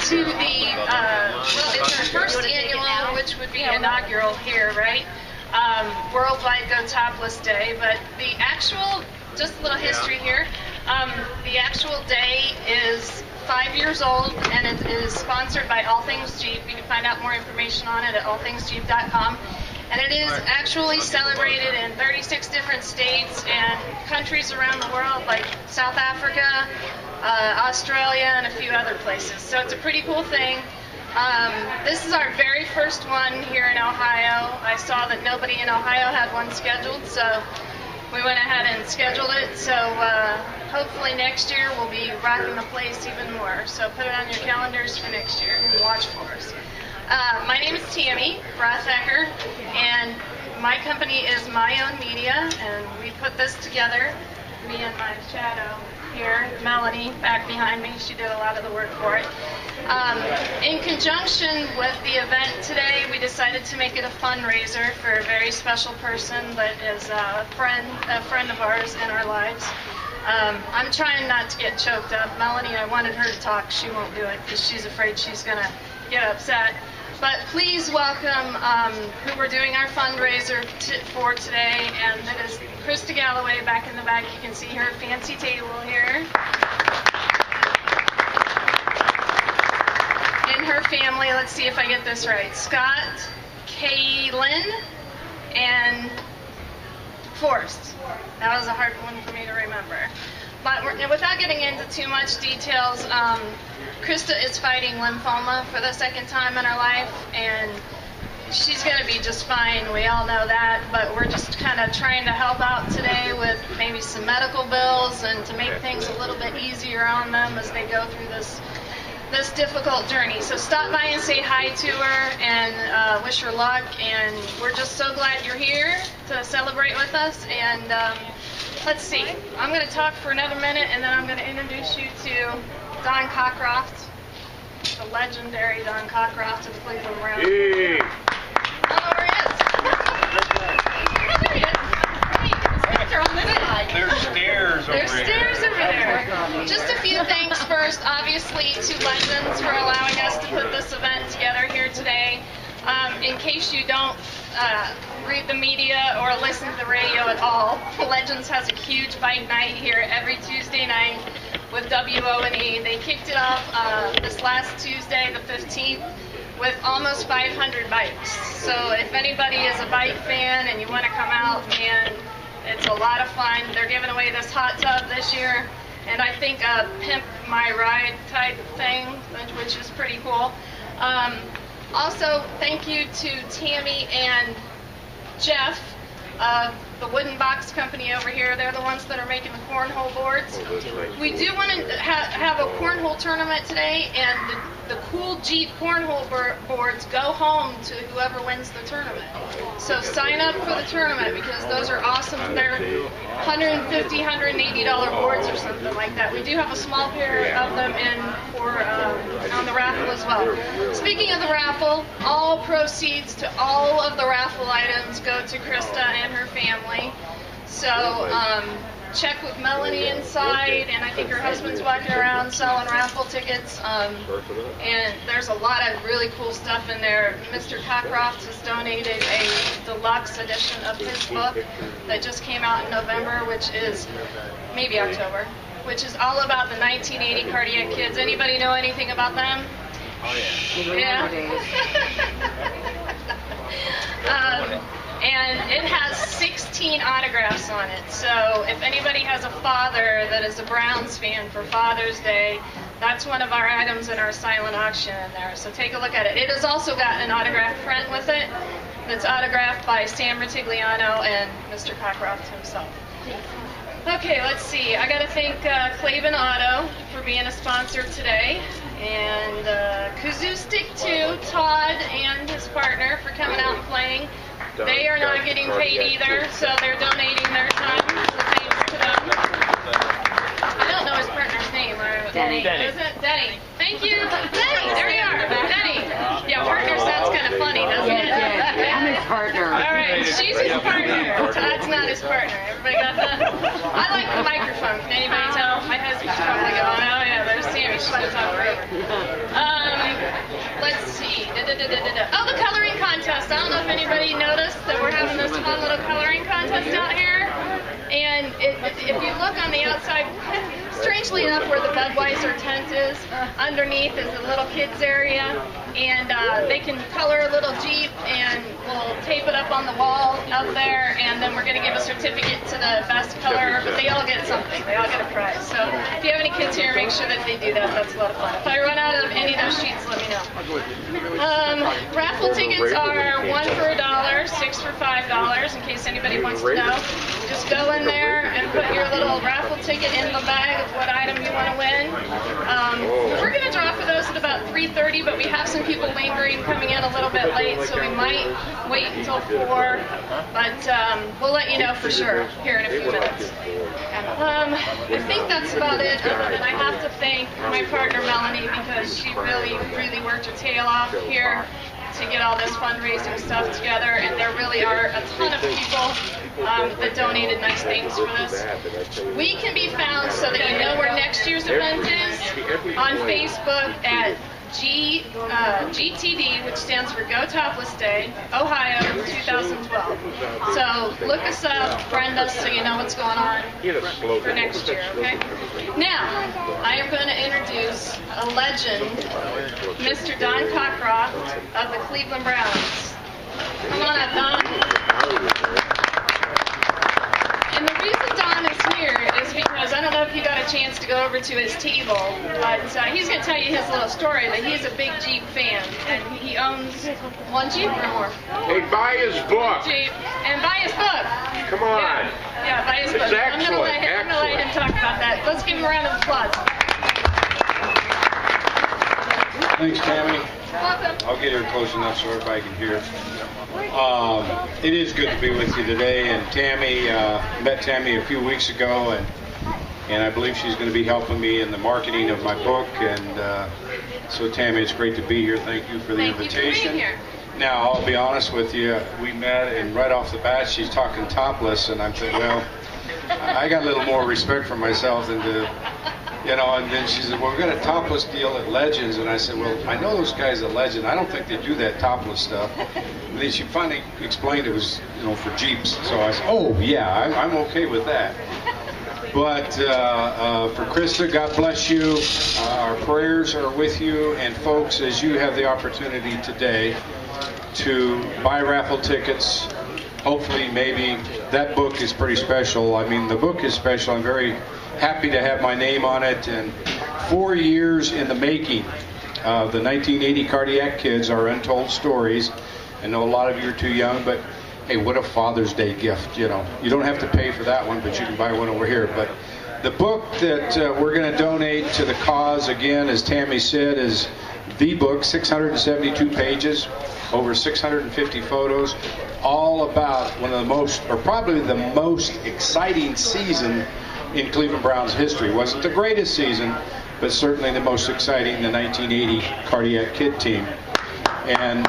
to the, it's our first annual, which would be inaugural here, right? Worldwide Go Topless Day, but the actual, just a little history here, the actual day is 5 years old, and it is sponsored by All Things Jeep. You can find out more information on it at allthingsjeep.com. And it is actually celebrated in 36 different states and countries around the world, like South Africa, Australia, and a few other places. So it's a pretty cool thing. This is our very first one here in Ohio. I saw that nobody in Ohio had one scheduled, so we went ahead and scheduled it. So hopefully next year we'll be rocking the place even more. So put it on your calendars for next year and watch for us. My name is Tammy Rothacker, and my company is My Own Media, and we put this together. Me and my shadow here, Melanie, back behind me. She did a lot of the work for it. In conjunction with the event today, we decided to make it a fundraiser for a very special person that is a friend of ours in our lives. I'm trying not to get choked up. Melanie, I wanted her to talk. She won't do it because she's afraid she's going to get upset. But please welcome who we're doing our fundraiser for today, and that is Krista Galloway back in the back. You can see her fancy table here. And her family, let's see if I get this right, Scott, Kaylin, and Forrest. That was a hard one for me to remember. But without getting into too much details, Krista is fighting lymphoma for the second time in her life, and she's going to be just fine. We all know that, but we're just kind of trying to help out today with maybe some medical bills and to make things a little bit easier on them as they go through this difficult journey. So stop by and say hi to her and wish her luck, and we're just so glad you're here to celebrate with us. And let's see, I'm going to talk for another minute, and then I'm going to introduce you to Don Cockcroft, the legendary Don Cockcroft of the Cleveland Browns. Hey. Oh, there he is. Oh, there he is. Hey, the steps are on this side. There's stairs over there. There's stairs over there. Just a few thanks first, obviously, to Legends for allowing us to put this event together here today. In case you don't read the media or listen to the radio at all, Legends has a huge bike night here every Tuesday night with WO&E. They kicked it off this last Tuesday, the 15th, with almost 500 bikes. So if anybody is a bike fan and you want to come out, man, it's a lot of fun. They're giving away this hot tub this year, and I think a Pimp My Ride type thing, which is pretty cool. Also, thank you to Tammy and Jeff of the Wooden Box Company over here. They're the ones that are making the cornhole boards. We do want to have a cornhole tournament today, and the cool Jeep cornhole boards go home to whoever wins the tournament. So sign up for the tournament because those are awesome. They're $150, $180 boards or something like that. We do have a small pair of them in for on the raffle as well. Speaking of the raffle, all proceeds to all of the raffle items go to Krista and her family. So check with Melanie inside, and I think her husband's walking around selling raffle tickets. And there's a lot of really cool stuff in there. Mr. Cockcroft has donated a deluxe edition of his book that just came out in November, which is maybe October, which is all about the 1980 cardiac kids. Anybody know anything about them? Oh, Yeah. And it has 16 autographs on it. So if anybody has a father that is a Browns fan for Father's Day, that's one of our items in our silent auction in there. So take a look at it. It has also got an autographed print with it that's autographed by Sam Ritigliano and Mr. Cockcroft himself. Okay, let's see. I got to thank Claven Auto for being a sponsor today, and Kazoo Stick 2, Todd and his partner for coming out and playing. They are not getting paid either, so they're donating their time. So thanks to them. I don't know his partner's name. Denny. Is it? Denny. Thank you. Denny, there you are. Denny. Yeah, partner sounds kind of funny, doesn't it? Yeah, I'm his partner. All right, she's his partner. Todd's not his partner. Everybody got that? I like the microphone. Can anybody tell? My husband's probably going, oh yeah, there's Sammy. She's about to talk forever. Oh, the coloring contest. I don't know if anybody noticed that we're having this fun little coloring contest out here. And if you look on the outside, strangely enough, where the Budweiser tent is, underneath is a little kids area. And they can color a little Jeep, and we'll tape it up on the wall up there, and then we're going to give a certificate to the best colorer, but they all get something. They all get a prize. So if you have any kids here, make sure that they do that. That's a lot of fun. If I run out of any of those sheets, let me know. Raffle tickets are 1 for $1, 6 for $5, in case anybody wants to know. Just go in there and put your little raffle ticket in the bag of what item you want to win. We're going to draw for those at about 3:30, but we have some people lingering, coming in a little bit late, so we might wait until 4, but we'll let you know for sure here in a few minutes. I think that's about it, other than I have to thank my partner Melanie, because she really worked her tail off here to get all this fundraising stuff together, and there really are a ton of people that donated nice things for this. We can be found, so that you know where next year's event is, on Facebook at GTD, which stands for Go Topless Day, Ohio 2012. So look us up, friend us, so you know what's going on for next year, okay? Now, I am going to introduce a legend, Mr. Don Cockcroft of the Cleveland Browns. Come on up, Don. And the reason Don is here is because, I don't know if you got a chance to go over to his table, but he's going to tell you his little story, that he's a big Jeep fan, and he owns one Jeep or more. Hey, buy his book. Jeep, and buy his book. Come on. Yeah, buy his book. It's excellent. I'm going to let him talk about that. Let's give him a round of applause. Thanks, Tammy. Welcome. I'll get here close enough so everybody can hear. It is good to be with you today, and Tammy, met Tammy a few weeks ago, and I believe she's going to be helping me in the marketing of my book, and so Tammy, it's great to be here. Thank you for the invitation. Thank you for being here. Now, I'll be honest with you, we met, and right off the bat, she's talking topless, and I'm thinking, well, I got a little more respect for myself than to, you know, and then she said, well, we've got a topless deal at Legends, and I said, well, I know those guys at Legend. I don't think they do that topless stuff. And then she finally explained it was, you know, for Jeeps. So I said, oh, yeah, I'm okay with that. But for Krista, God bless you. Our prayers are with you, and folks, as you have the opportunity today to buy raffle tickets, hopefully, maybe, that book is pretty special. I mean, the book is special. I'm very happy to have my name on it, and 4 years in the making of the 1980 Cardiac Kids, Our Untold Stories. I know a lot of you are too young, but hey, what a Father's Day gift, you know. You don't have to pay for that one, but you can buy one over here. But the book that we're going to donate to the cause, again, as Tammy said, is the book, 672 pages, over 650 photos, all about one of the most, or probably the most exciting season in Cleveland Browns history. It wasn't the greatest season, but certainly the most exciting, the 1980 Cardiac Kid team. And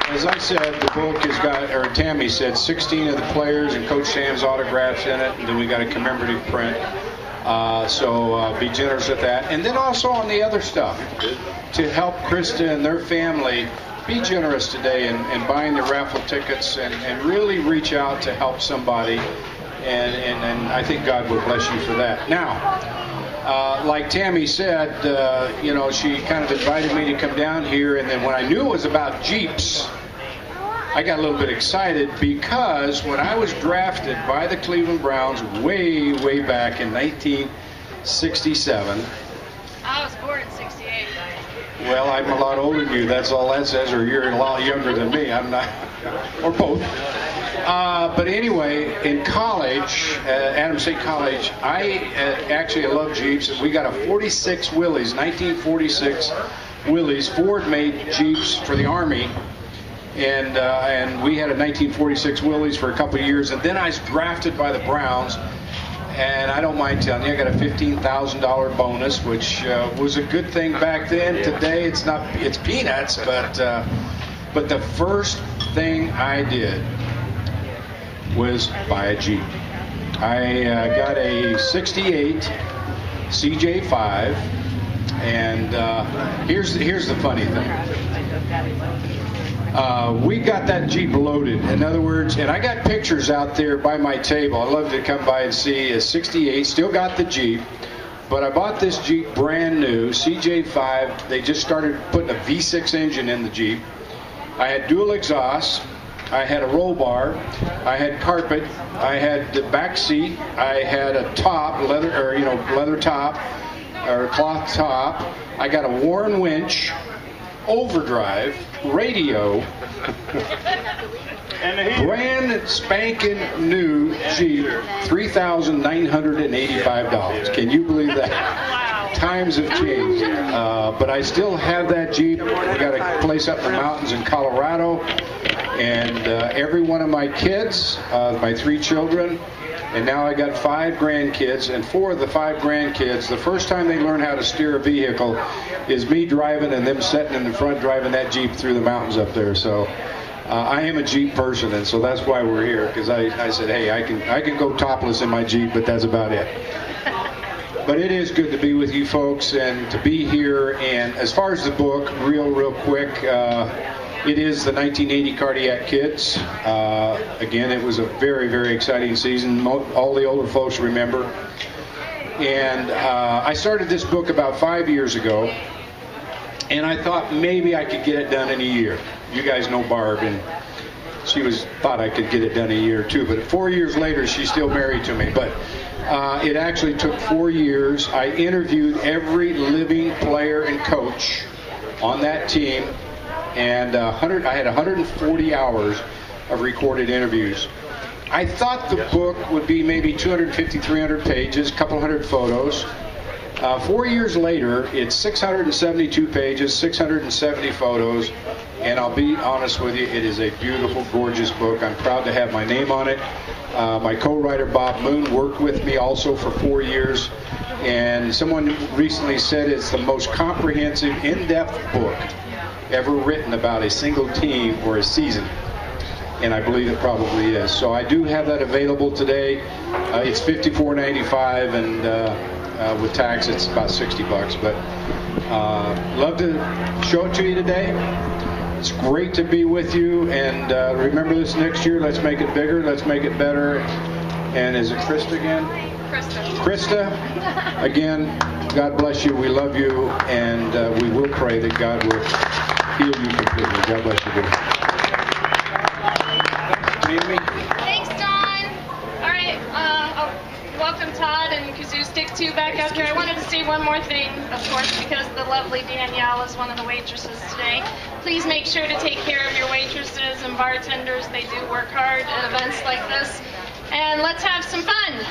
as I said, the book has got, or Tammy said, 16 of the players and Coach Sam's autographs in it, and then we got a commemorative print. So be generous with that. And then also on the other stuff, to help Krista and their family, be generous today in buying the raffle tickets and really reach out to help somebody. And I think God will bless you for that. Now, like Tammy said, you know, she kind of invited me to come down here, and then when I knew it was about Jeeps, I got a little bit excited, because when I was drafted by the Cleveland Browns way back in 1967. I was born in 68. Well, I'm a lot older than you. That's all that says, or you're a lot younger than me. I'm not, or both. But anyway, in college, Adams State College, I actually love Jeeps. We got a 46 Willys, 1946 Willys. Ford made Jeeps for the Army. And we had a 1946 Willys for a couple of years, and then I was drafted by the Browns, and I don't mind telling you, I got a $15,000 bonus, which was a good thing back then. Today it's not, it's peanuts, but the first thing I did was buy a Jeep. I got a 68 CJ5. And here's the funny thing. We got that Jeep loaded. In other words, and I got pictures out there by my table. I'd love to come by and see a 68. Still got the Jeep. But I bought this Jeep brand new, CJ5. They just started putting a V6 engine in the Jeep. I had dual exhaust. I had a roll bar. I had carpet. I had the back seat. I had a top, leather top, or cloth top. I got a Warren winch, overdrive, radio, brand spanking new Jeep, $3,985. Can you believe that? Times have changed. But I still have that Jeep. We got a place up in the mountains in Colorado. And every one of my kids, my 3 children, and now I got 5 grandkids, and 4 of the 5 grandkids, the first time they learn how to steer a vehicle is me driving and them sitting in the front driving that Jeep through the mountains up there. So I am a Jeep person, and so that's why we're here, because I said, hey, I can go topless in my Jeep, but that's about it. But it is good to be with you folks and to be here. And as far as the book, real quick, it is the 1980 Cardiac Kids. Again, it was a very exciting season. All the older folks remember. And I started this book about 5 years ago, and I thought maybe I could get it done in a year. You guys know Barb, and she thought I could get it done in a year too. But 4 years later, she's still married to me. But it actually took 4 years. I interviewed every living player and coach on that team. And I had 140 hours of recorded interviews. I thought the book would be maybe 250, 300 pages, a couple hundred photos. 4 years later, it's 672 pages, 670 photos, and I'll be honest with you, it is a beautiful, gorgeous book. I'm proud to have my name on it. My co-writer, Bob Moon, worked with me also for 4 years, and someone recently said it's the most comprehensive, in-depth book ever written about a single team or a season, and I believe it probably is. So I do have that available today. It's $54.95, and with tax it's about $60. But love to show it to you today. It's great to be with you, and remember this next year. Let's make it bigger. Let's make it better. And is it Krista again? Krista, again, God bless you. We love you, and we will pray that God will heal you completely. God bless you, dear. Thanks, Don. All right, welcome Todd and Kazoo Stick 2 back out here. I wanted to say one more thing, of course, because the lovely Danielle is one of the waitresses today. Please make sure to take care of your waitresses and bartenders. They do work hard at events like this. And let's have some fun.